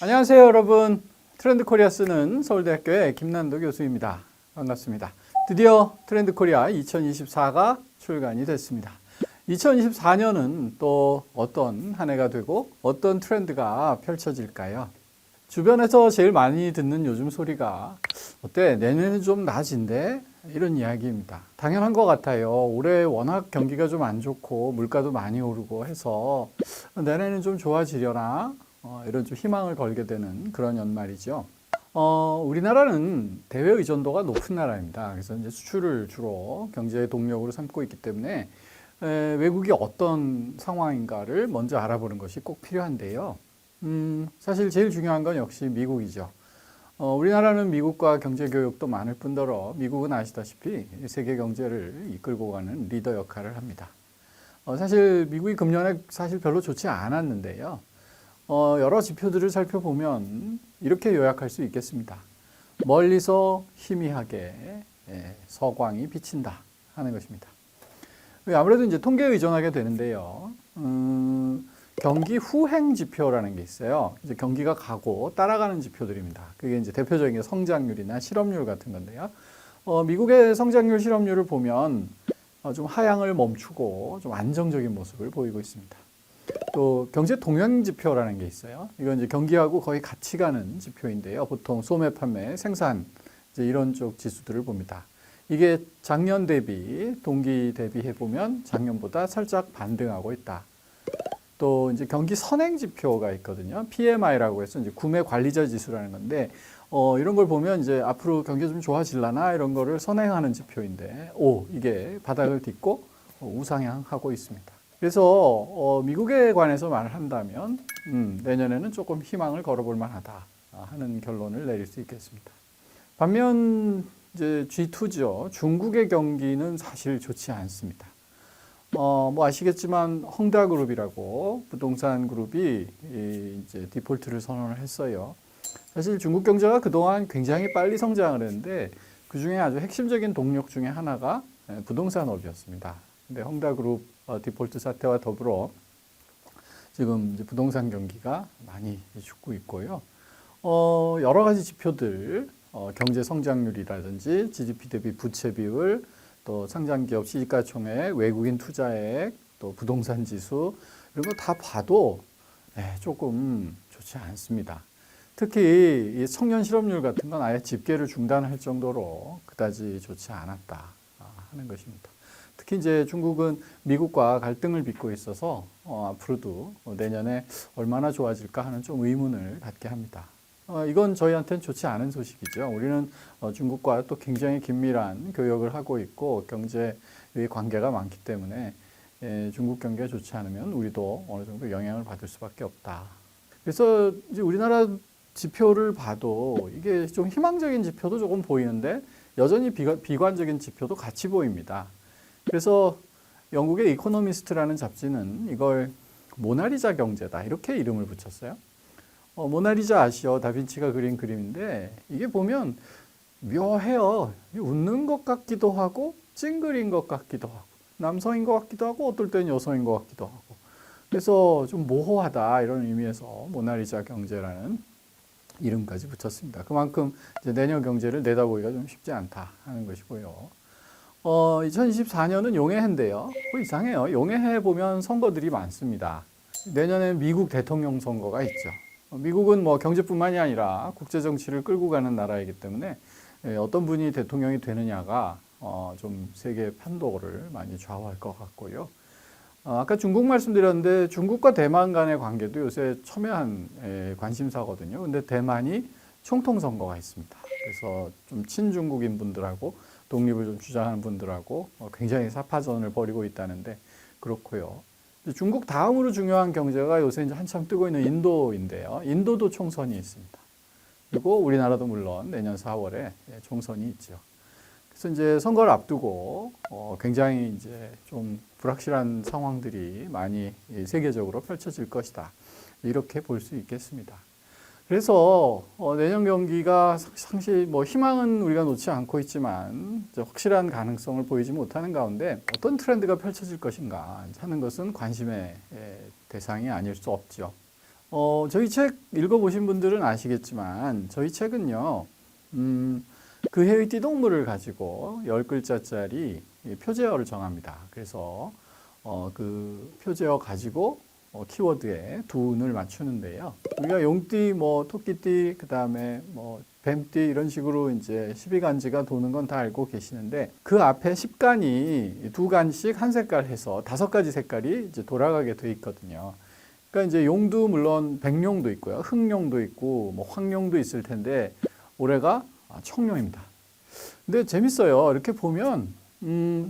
안녕하세요, 여러분. 트렌드 코리아 쓰는 서울대학교의 김난도 교수입니다. 반갑습니다. 드디어 트렌드 코리아 2024가 출간이 됐습니다. 2024년은 또 어떤 한 해가 되고 어떤 트렌드가 펼쳐질까요? 주변에서 제일 많이 듣는 요즘 소리가 어때? 내년에는 좀 나아진대? 이런 이야기입니다. 당연한 것 같아요. 올해 워낙 경기가 좀 안 좋고 물가도 많이 오르고 해서 내년에는 좀 좋아지려나? 이런 좀 희망을 걸게 되는 그런 연말이죠. 우리나라는 대외 의존도가 높은 나라입니다. 그래서 이제 수출을 주로 경제의 동력으로 삼고 있기 때문에 외국이 어떤 상황인가를 먼저 알아보는 것이 꼭 필요한데요. 사실 제일 중요한 건 역시 미국이죠. 우리나라는 미국과 경제 교역도 많을 뿐더러 미국은 아시다시피 세계 경제를 이끌고 가는 리더 역할을 합니다. 사실 미국이 금년에 사실 별로 좋지 않았는데요. 여러 지표들을 살펴보면 이렇게 요약할 수 있겠습니다. 멀리서 희미하게 서광이 비친다 하는 것입니다. 아무래도 이제 통계에 의존하게 되는데요. 경기 후행 지표라는 게 있어요. 이제 경기가 가고 따라가는 지표들입니다. 그게 이제 대표적인 게 성장률이나 실업률 같은 건데요. 미국의 성장률, 실업률을 보면 좀 하향을 멈추고 좀 안정적인 모습을 보이고 있습니다. 또 경제 동향 지표라는 게 있어요. 이건 이제 경기하고 거의 같이 가는 지표인데요. 보통 소매 판매, 생산 이제 이런 쪽 지수들을 봅니다. 이게 작년 대비, 동기 대비해 보면 작년보다 살짝 반등하고 있다. 또 이제 경기 선행 지표가 있거든요. PMI라고 해서 이제 구매 관리자 지수라는 건데 이런 걸 보면 이제 앞으로 경기가 좀 좋아질라나 이런 거를 선행하는 지표인데 이게 바닥을 딛고 우상향하고 있습니다. 그래서 미국에 관해서 말을 한다면 내년에는 조금 희망을 걸어볼 만하다 하는 결론을 내릴 수 있겠습니다. 반면 이제 G2죠. 중국의 경기는 사실 좋지 않습니다. 뭐 아시겠지만 헝다그룹이라고 부동산 그룹이 이제 디폴트를 선언을 했어요. 사실 중국 경제가 그동안 굉장히 빨리 성장을 했는데 그 중에 아주 핵심적인 동력 중에 하나가 부동산업이었습니다. 근데 헝다그룹 디폴트 사태와 더불어 지금 이제 부동산 경기가 많이 죽고 있고요. 여러 가지 지표들, 경제 성장률이라든지 GDP 대비 부채 비율, 또 상장기업 시가총액, 외국인 투자액, 또 부동산 지수 이런 거 다 봐도 조금 좋지 않습니다. 특히 이 청년 실업률 같은 건 아예 집계를 중단할 정도로 그다지 좋지 않았다 하는 것입니다. 특히 이제 중국은 미국과 갈등을 빚고 있어서 앞으로도 내년에 얼마나 좋아질까 하는 좀 의문을 갖게 합니다. 이건 저희한테는 좋지 않은 소식이죠. 우리는 중국과 또 굉장히 긴밀한 교역을 하고 있고 경제의 관계가 많기 때문에 중국 경기가 좋지 않으면 우리도 어느 정도 영향을 받을 수밖에 없다. 그래서 이제 우리나라 지표를 봐도 이게 좀 희망적인 지표도 조금 보이는데 여전히 비관적인 지표도 같이 보입니다. 그래서 영국의 이코노미스트라는 잡지는 이걸 모나리자 경제다 이렇게 이름을 붙였어요. 모나리자 아시죠? 다빈치가 그린 그림인데 이게 보면 묘해요. 웃는 것 같기도 하고 찡그린 것 같기도 하고 남성인 것 같기도 하고 어떨 때는 여성인 것 같기도 하고 그래서 좀 모호하다 이런 의미에서 모나리자 경제라는 이름까지 붙였습니다. 그만큼 이제 내년 경제를 내다보기가 좀 쉽지 않다 하는 것이고요. 2024년은 용해해인데요. 이상해요. 용해해 보면 선거들이 많습니다. 내년에 미국 대통령 선거가 있죠. 미국은 뭐 경제뿐만이 아니라 국제 정치를 끌고 가는 나라이기 때문에 어떤 분이 대통령이 되느냐가 좀 세계 판도를 많이 좌우할 것 같고요. 아까 중국 말씀드렸는데 중국과 대만 간의 관계도 요새 첨예한 관심사거든요. 근데 대만이 총통 선거가 있습니다. 그래서 좀 친중국인 분들하고 독립을 좀 주장하는 분들하고 굉장히 사파전을 벌이고 있다는데 그렇고요. 중국 다음으로 중요한 경제가 요새 이제 한참 뜨고 있는 인도인데요. 인도도 총선이 있습니다. 그리고 우리나라도 물론 내년 4월에 총선이 있죠. 그래서 이제 선거를 앞두고 굉장히 이제 좀 불확실한 상황들이 많이 세계적으로 펼쳐질 것이다. 이렇게 볼 수 있겠습니다. 그래서 내년 경기가 상시 뭐 희망은 우리가 놓지 않고 있지만 확실한 가능성을 보이지 못하는 가운데 어떤 트렌드가 펼쳐질 것인가 하는 것은 관심의 대상이 아닐 수 없죠. 저희 책 읽어보신 분들은 아시겠지만 저희 책은요. 그 해의 띠동물을 가지고 10글자짜리 표제어를 정합니다. 그래서 그 표제어 가지고 키워드에 둔을 맞추는데요. 우리가 용띠, 뭐 토끼띠, 그 다음에 뭐 뱀띠 이런 식으로 이제 12간지가 도는 건 다 알고 계시는데 그 앞에 10간이 2간씩 한 색깔 해서 5가지 색깔이 이제 돌아가게 돼 있거든요. 그러니까 이제 용도 물론 백룡도 있고요. 흑룡도 있고 뭐 황룡도 있을 텐데 올해가 청룡입니다. 근데 재밌어요. 이렇게 보면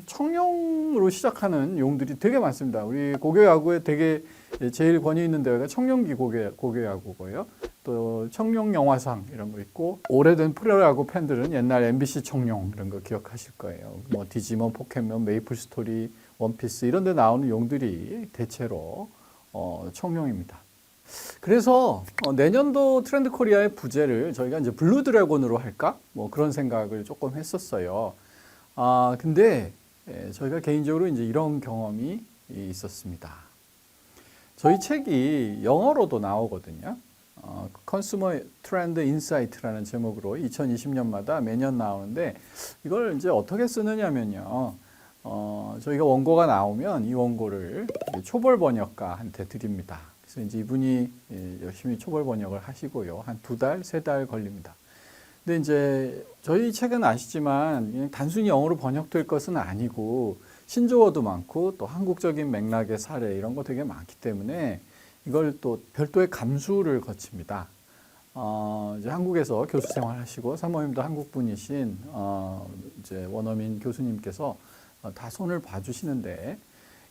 청룡으로 시작하는 용들이 되게 많습니다. 우리 고교야구에 되게 제일 권위 있는 대회가 청룡기 고교야구고요. 또 청룡 영화상 이런 거 있고 오래된 프로야구 팬들은 옛날 MBC 청룡 이런 거 기억하실 거예요. 뭐 디지몬, 포켓몬, 메이플 스토리, 원피스 이런 데 나오는 용들이 대체로 청룡입니다. 그래서 내년도 트렌드 코리아의 부제를 저희가 이제 블루 드래곤으로 할까? 뭐 그런 생각을 조금 했었어요. 근데 저희가 개인적으로 이제 이런 경험이 있었습니다. 저희 책이 영어로도 나오거든요. 컨슈머 트렌드 인사이트라는 제목으로 2020년마다 매년 나오는데 이걸 이제 어떻게 쓰느냐면요. 저희가 원고가 나오면 이 원고를 초벌 번역가한테 드립니다. 그래서 이제 이분이 열심히 초벌 번역을 하시고요. 한 2달, 3달 걸립니다. 근데 이제 저희 책은 아시지만 그냥 단순히 영어로 번역될 것은 아니고 신조어도 많고 또 한국적인 맥락의 사례 이런 거 되게 많기 때문에 이걸 또 별도의 감수를 거칩니다. 이제 한국에서 교수 생활하시고 사모님도 한국 분이신 이제 원어민 교수님께서 다 손을 봐주시는데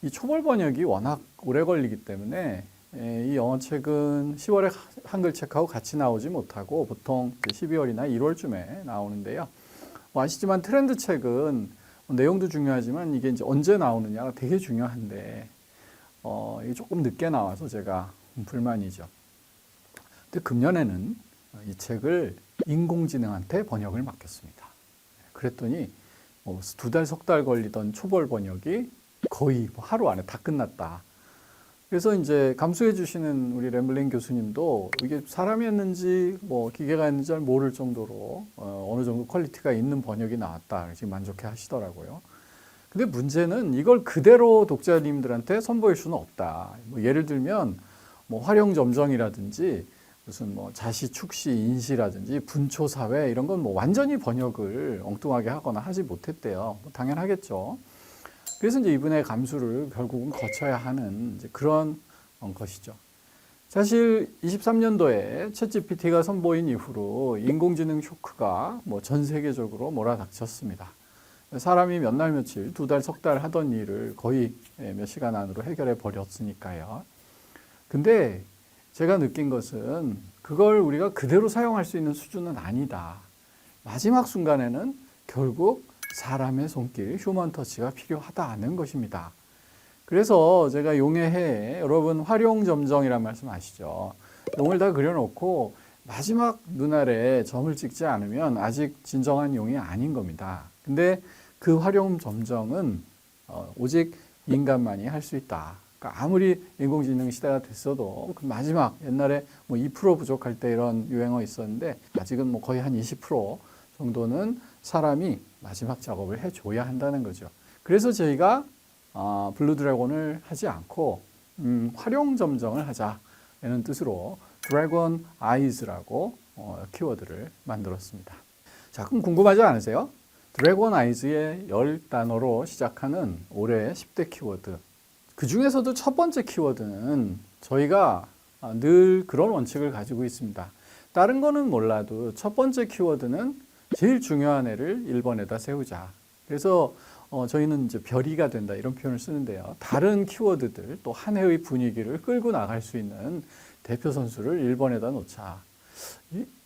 이 초벌 번역이 워낙 오래 걸리기 때문에 이 영어 책은 10월에 한글 책하고 같이 나오지 못하고 보통 12월이나 1월쯤에 나오는데요. 아시지만 트렌드 책은 내용도 중요하지만 이게 이제 언제 나오느냐가 되게 중요한데 이게 조금 늦게 나와서 제가 불만이죠. 근데 금년에는 이 책을 인공지능한테 번역을 맡겼습니다. 그랬더니 2달, 3달 걸리던 초벌 번역이 거의 하루 안에 다 끝났다. 그래서 이제 감수해 주시는 우리 램블링 교수님도 이게 사람이 했는지 뭐 기계가 했는지 잘 모를 정도로 어느 정도 퀄리티가 있는 번역이 나왔다. 지금 만족해 하시더라고요. 근데 문제는 이걸 그대로 독자님들한테 선보일 수는 없다. 뭐 예를 들면 뭐 활용점정이라든지 무슨 뭐 자시, 축시, 인시라든지 분초사회 이런 건 뭐 완전히 번역을 엉뚱하게 하거나 하지 못했대요. 뭐 당연하겠죠. 그래서 이제 이분의 감수를 결국은 거쳐야 하는 이제 그런 것이죠. 사실 23년도에 챗GPT가 선보인 이후로 인공지능 쇼크가 뭐 전 세계적으로 몰아닥쳤습니다. 사람이 몇 날 며칠, 2달, 3달 하던 일을 거의 몇 시간 안으로 해결해 버렸으니까요. 근데 제가 느낀 것은 그걸 우리가 그대로 사용할 수 있는 수준은 아니다. 마지막 순간에는 결국 사람의 손길, 휴먼 터치가 필요하다는 것입니다. 그래서 제가 용의 해에 여러분 활용점정이란 말씀 아시죠? 용을 다 그려놓고 마지막 눈알에 점을 찍지 않으면 아직 진정한 용이 아닌 겁니다. 근데 그 활용점정은 오직 인간만이 할 수 있다. 그러니까 아무리 인공지능 시대가 됐어도 그 마지막 옛날에 뭐 2% 부족할 때 이런 유행어 있었는데 아직은 뭐 거의 한 20% 정도는 사람이 마지막 작업을 해줘야 한다는 거죠. 그래서 저희가 블루 드래곤을 하지 않고 활용점정을 하자는 뜻으로 드래곤 아이즈라고 키워드를 만들었습니다. 자, 그럼 궁금하지 않으세요? 드래곤 아이즈의 10단어로 시작하는 올해의 10대 키워드. 그 중에서도 첫 번째 키워드는 저희가 늘 그런 원칙을 가지고 있습니다. 다른 거는 몰라도 첫 번째 키워드는 제일 중요한 애를 1번에다 세우자. 그래서 저희는 이제 별이가 된다 이런 표현을 쓰는데요. 다른 키워드들 또 한 해의 분위기를 끌고 나갈 수 있는 대표 선수를 1번에다 놓자.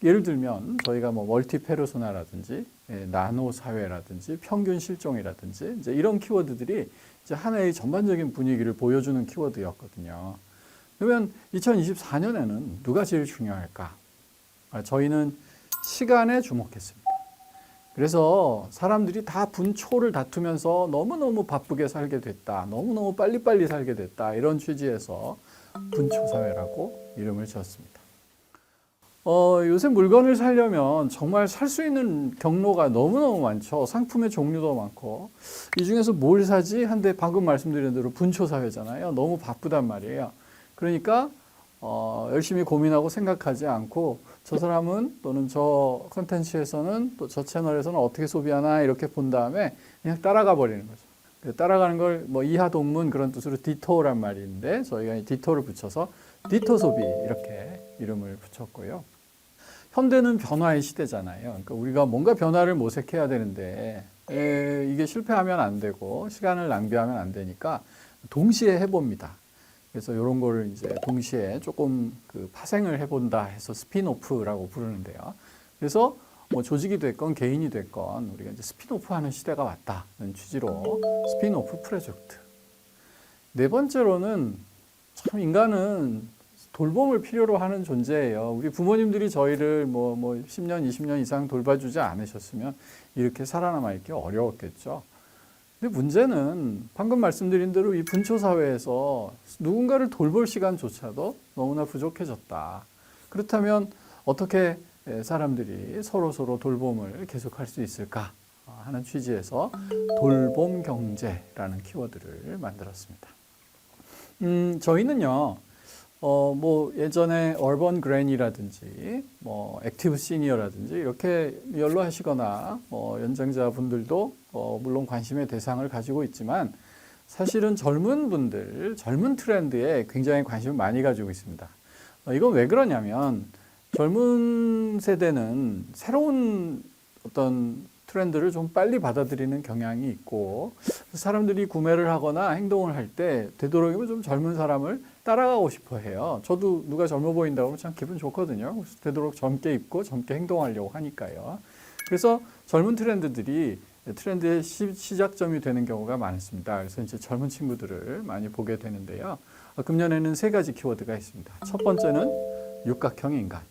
예를 들면 저희가 뭐 멀티 페르소나라든지 나노 사회라든지 평균 실종이라든지 이제 이런 키워드들이 이제 한 해의 전반적인 분위기를 보여주는 키워드였거든요. 그러면 2024년에는 누가 제일 중요할까? 저희는 시간에 주목했습니다. 그래서 사람들이 다 분초를 다투면서 너무너무 바쁘게 살게 됐다. 너무너무 빨리빨리 살게 됐다. 이런 취지에서 분초사회라고 이름을 지었습니다. 요새 물건을 사려면 정말 살 수 있는 경로가 너무너무 많죠. 상품의 종류도 많고. 이 중에서 뭘 사지? 한데 방금 말씀드린 대로 분초사회잖아요. 너무 바쁘단 말이에요. 그러니까 열심히 고민하고 생각하지 않고 저 사람은 또는 저 컨텐츠에서는 또 저 채널에서는 어떻게 소비하나 이렇게 본 다음에 그냥 따라가 버리는 거죠. 따라가는 걸 뭐 이하동문 그런 뜻으로 디토란 말이 있는데 저희가 디토를 붙여서 디토 소비 이렇게 이름을 붙였고요. 현대는 변화의 시대잖아요. 그러니까 우리가 뭔가 변화를 모색해야 되는데 이게 실패하면 안 되고 시간을 낭비하면 안 되니까 동시에 해봅니다. 그래서 이런 거를 이제 동시에 조금 파생을 해본다 해서 스핀오프라고 부르는데요. 그래서 뭐 조직이 됐건 개인이 됐건 우리가 이제 스핀오프하는 시대가 왔다는 취지로 스핀오프 프로젝트. 네 번째로는 참 인간은 돌봄을 필요로 하는 존재예요. 우리 부모님들이 저희를 뭐 10년, 20년 이상 돌봐주지 않으셨으면 이렇게 살아남아 있기 어려웠겠죠. 근데 문제는 방금 말씀드린 대로 이 분초사회에서 누군가를 돌볼 시간조차도 너무나 부족해졌다. 그렇다면 어떻게 사람들이 서로 돌봄을 계속할 수 있을까 하는 취지에서 돌봄 경제라는 키워드를 만들었습니다. 저희는요, 뭐 예전에 얼번 그랜이라든지 뭐 액티브 시니어라든지 이렇게 연로하시거나 연장자분들도 물론 관심의 대상을 가지고 있지만 사실은 젊은 분들, 젊은 트렌드에 굉장히 관심을 많이 가지고 있습니다. 이건 왜 그러냐면 젊은 세대는 새로운 어떤 트렌드를 좀 빨리 받아들이는 경향이 있고 사람들이 구매를 하거나 행동을 할 때 되도록이면 좀 젊은 사람을 따라가고 싶어 해요. 저도 누가 젊어 보인다고 하면 참 기분 좋거든요. 그래서 되도록 젊게 입고 젊게 행동하려고 하니까요. 그래서 젊은 트렌드들이 트렌드의 시작점이 되는 경우가 많습니다. 그래서 이제 젊은 친구들을 많이 보게 되는데요. 금년에는 3가지 키워드가 있습니다. 첫 번째는 육각형 인간.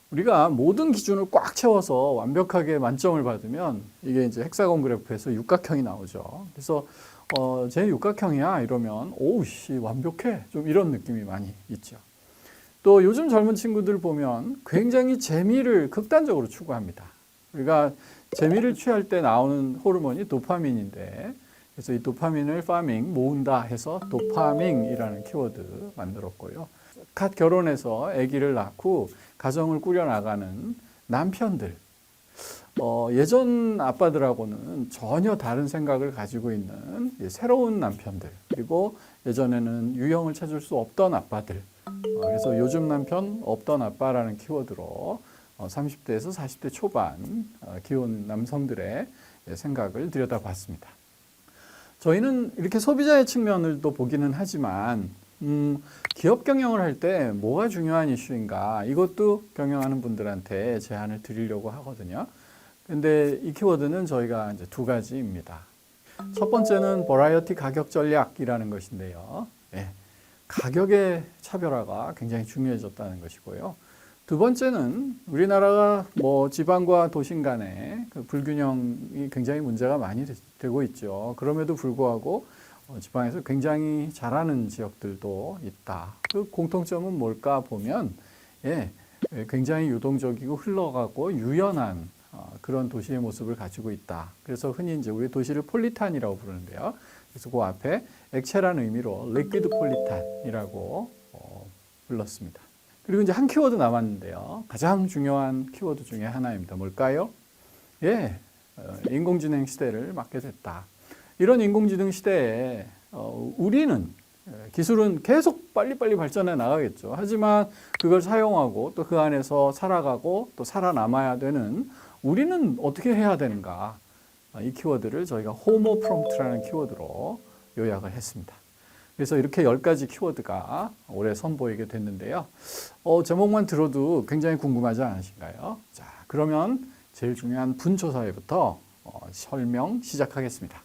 우리가 모든 기준을 꽉 채워서 완벽하게 만점을 받으면 이게 이제 헥사곤 그래프에서 육각형이 나오죠. 그래서 쟤 육각형이야 이러면 오우씨 완벽해 좀 이런 느낌이 많이 있죠. 또 요즘 젊은 친구들 보면 굉장히 재미를 극단적으로 추구합니다. 우리가 재미를 취할 때 나오는 호르몬이 도파민인데 그래서 이 도파민을 파밍 모은다 해서 도파밍이라는 키워드 만들었고요. 갓 결혼해서 아기를 낳고 가정을 꾸려나가는 남편들, 예전 아빠들하고는 전혀 다른 생각을 가지고 있는 새로운 남편들, 그리고 예전에는 유형을 찾을 수 없던 아빠들, 그래서 요즘 남편 없던 아빠라는 키워드로 30대에서 40대 초반 기혼 남성들의 생각을 들여다봤습니다. 저희는 이렇게 소비자의 측면을 또 보기는 하지만 기업 경영을 할 때 뭐가 중요한 이슈인가 이것도 경영하는 분들한테 제안을 드리려고 하거든요. 근데 이 키워드는 저희가 이제 2가지입니다. 첫 번째는 버라이어티 가격 전략이라는 것인데요. 가격의 차별화가 굉장히 중요해졌다는 것이고요. 2번째는 우리나라가 뭐 지방과 도심 간의 그 불균형이 굉장히 문제가 많이 되고 있죠. 그럼에도 불구하고 지방에서 굉장히 잘하는 지역들도 있다. 그 공통점은 뭘까 보면 굉장히 유동적이고 흘러가고 유연한 그런 도시의 모습을 가지고 있다. 그래서 흔히 이제 우리 도시를 폴리탄이라고 부르는데요. 그래서 그 앞에 액체라는 의미로 리퀴드 폴리탄이라고 불렀습니다. 그리고 이제 한 키워드 남았는데요. 가장 중요한 키워드 중에 하나입니다. 뭘까요? 인공지능 시대를 맞게 됐다. 이런 인공지능 시대에 우리는 기술은 계속 빨리빨리 발전해 나가겠죠. 하지만 그걸 사용하고 또 그 안에서 살아가고 또 살아남아야 되는 우리는 어떻게 해야 되는가? 이 키워드를 저희가 호모 프롬프트라는 키워드로 요약을 했습니다. 그래서 이렇게 10가지 키워드가 올해 선보이게 됐는데요. 제목만 들어도 굉장히 궁금하지 않으신가요? 자, 그러면 제일 중요한 분초사회부터 설명 시작하겠습니다.